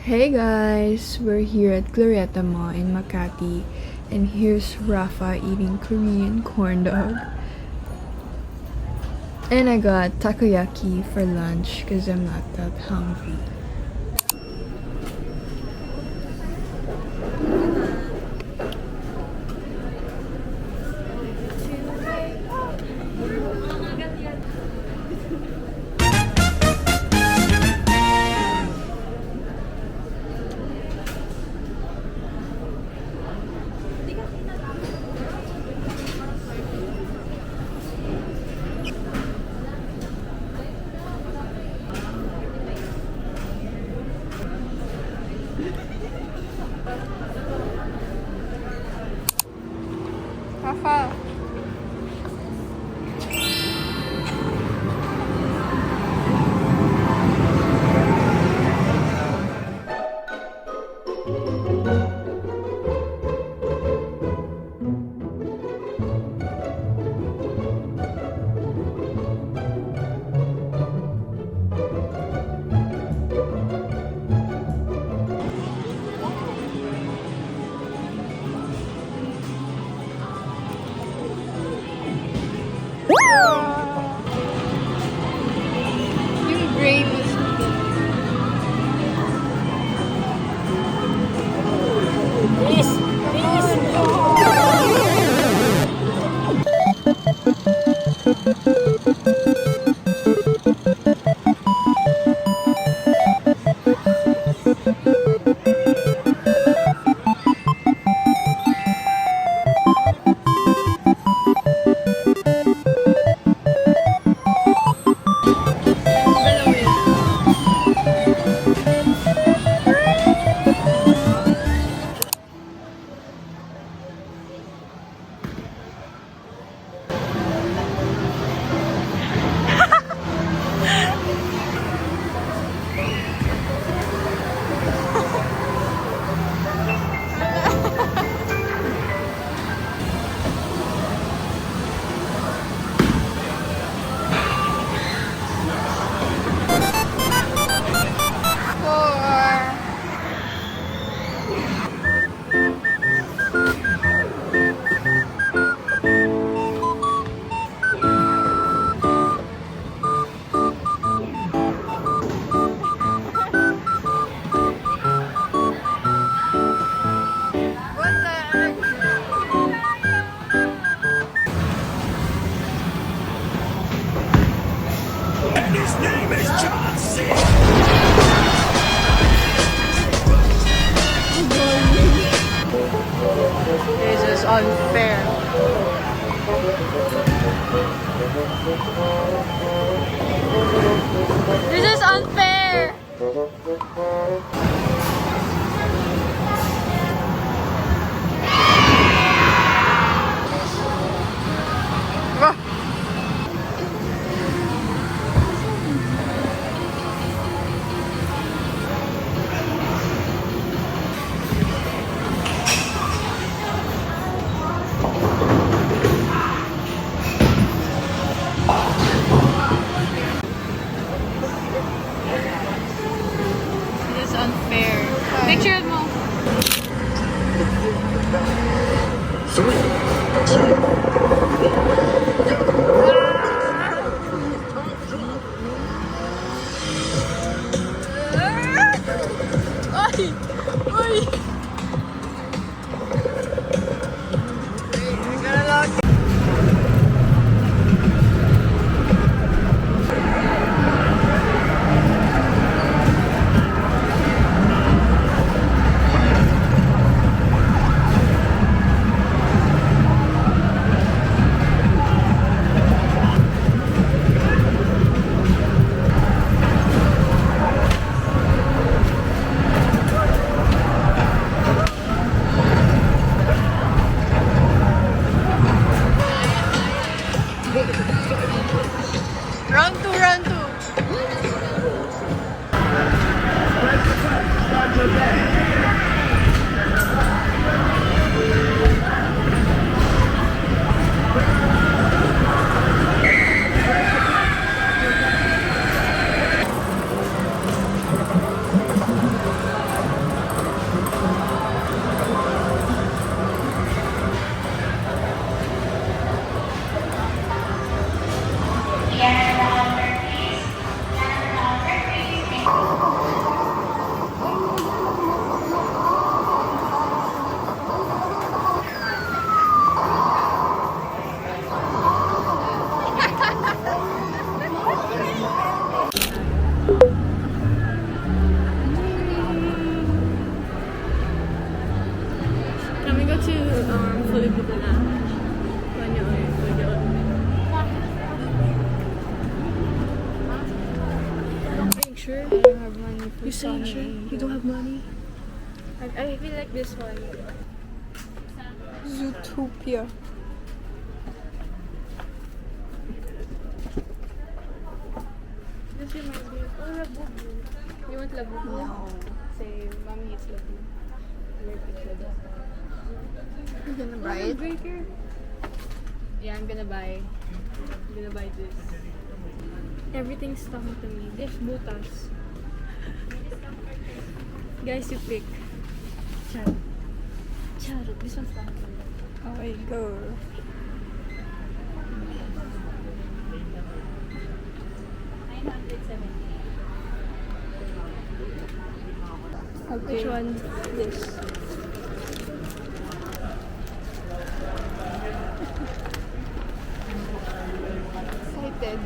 Hey guys! We're here at Glorietta Mall in Makati, and here's Rafa eating Korean corn dog. And I got takoyaki for lunch because I'm not that hungry. Rafa! Yung grave is This is unfair. This is unfair. This is unfair. Picture mo. 3, 2, Ay! Ay! Round 2, round 2. sure? I don't have money for You saying Sony sure? Angel. You don't have money? I feel like this one. Zootopia. This reminds me of Labubu. You want Labubu? No. Same. Mommy eats Labubu. Allergic to that. You gonna buy Oh, it? breaker. Yeah, I'm gonna buy this. Everything's talking to me. There's butas. Guys, you pick. Charot. Charot. This one's talking to me. Okay, go. Okay. Which one? This. Excited.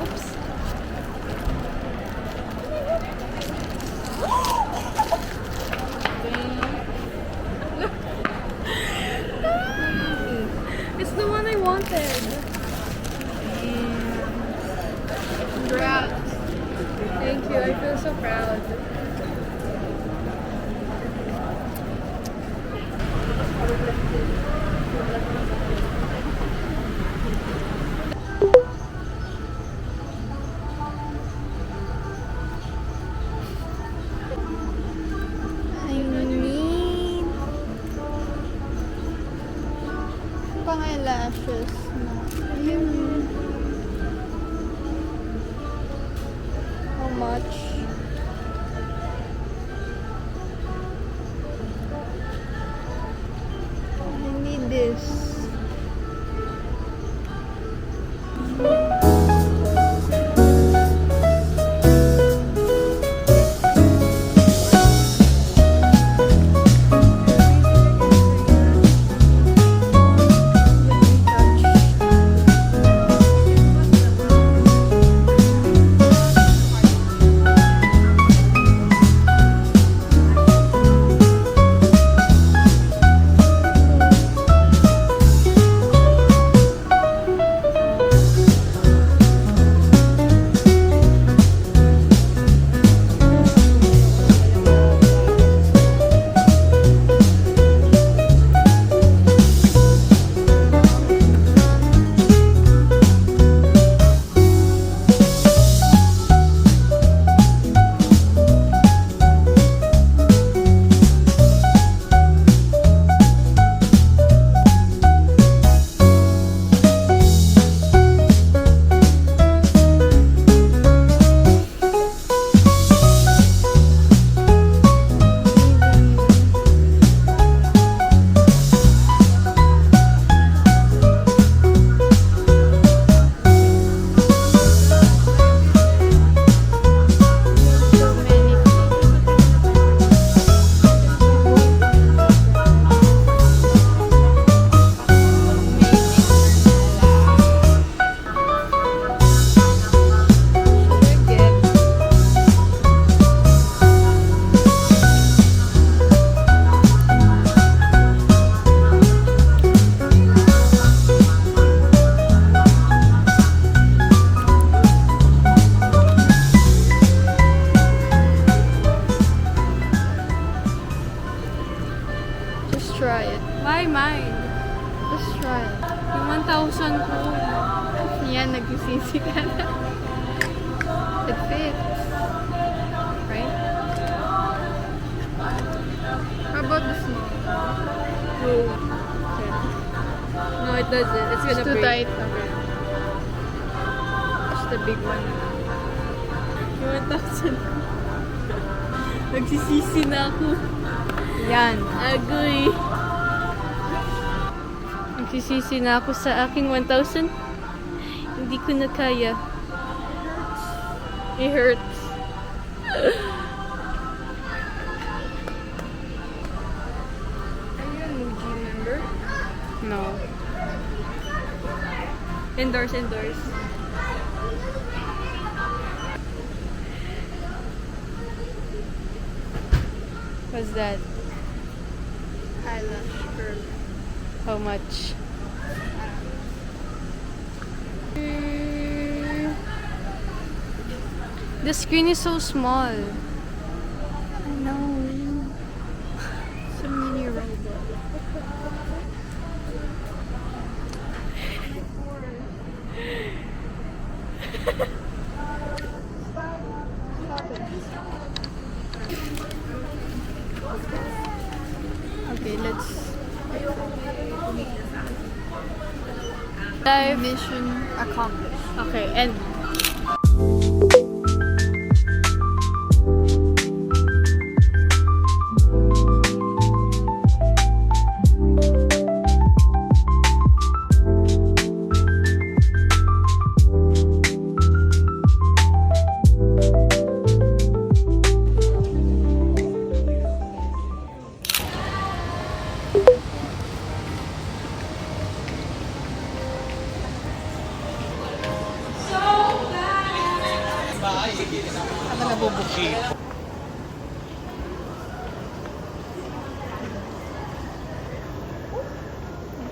Oops. It's the one I wanted. Congrats. Thank you. I feel so proud. I need pang eyelashes na. How much? I need this. Try it. Why mine? Just try it. Yung 1,000 ko. Yan, nagsisisi ka na. It fits. Right? How about the small? No. Okay. No, it doesn't. It's gonna It's too break. tight. Okay. Just the big one. Yung 1,000 ko. Nagsisisi na ako. Yan. Agoy. Nagsisisi na ako sa aking 1,000. Hindi ko na kaya. It hurts. Are you a Muji member? No. Endorse, endorse. What's that? Eyelash curl. How much? The screen is so small. I know. It's a mini robot. Okay, let's dive. Mission accomplished. Okay, and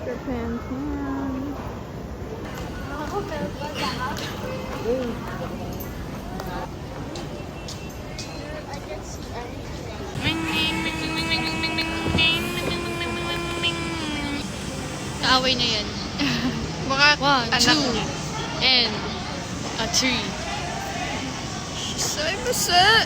Japan. kaaway na yan. Baka 1, 2, and a 3. Say masa.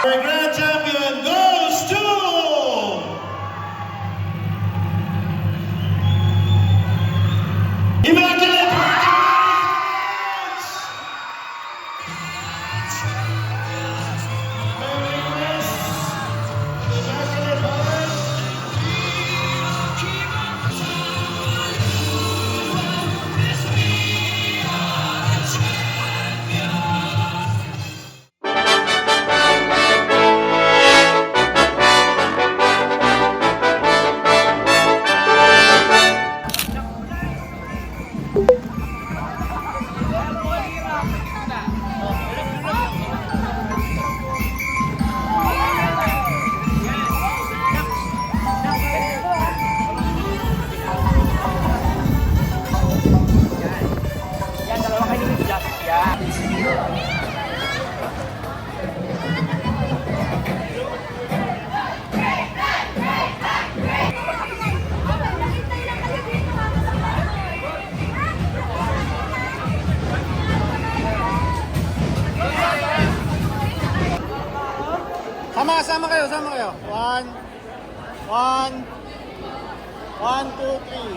Our grand champion goes to Immaculate Hearts! Merry Christmas, Immaculate Hearts! Sama kayo. One, two, three.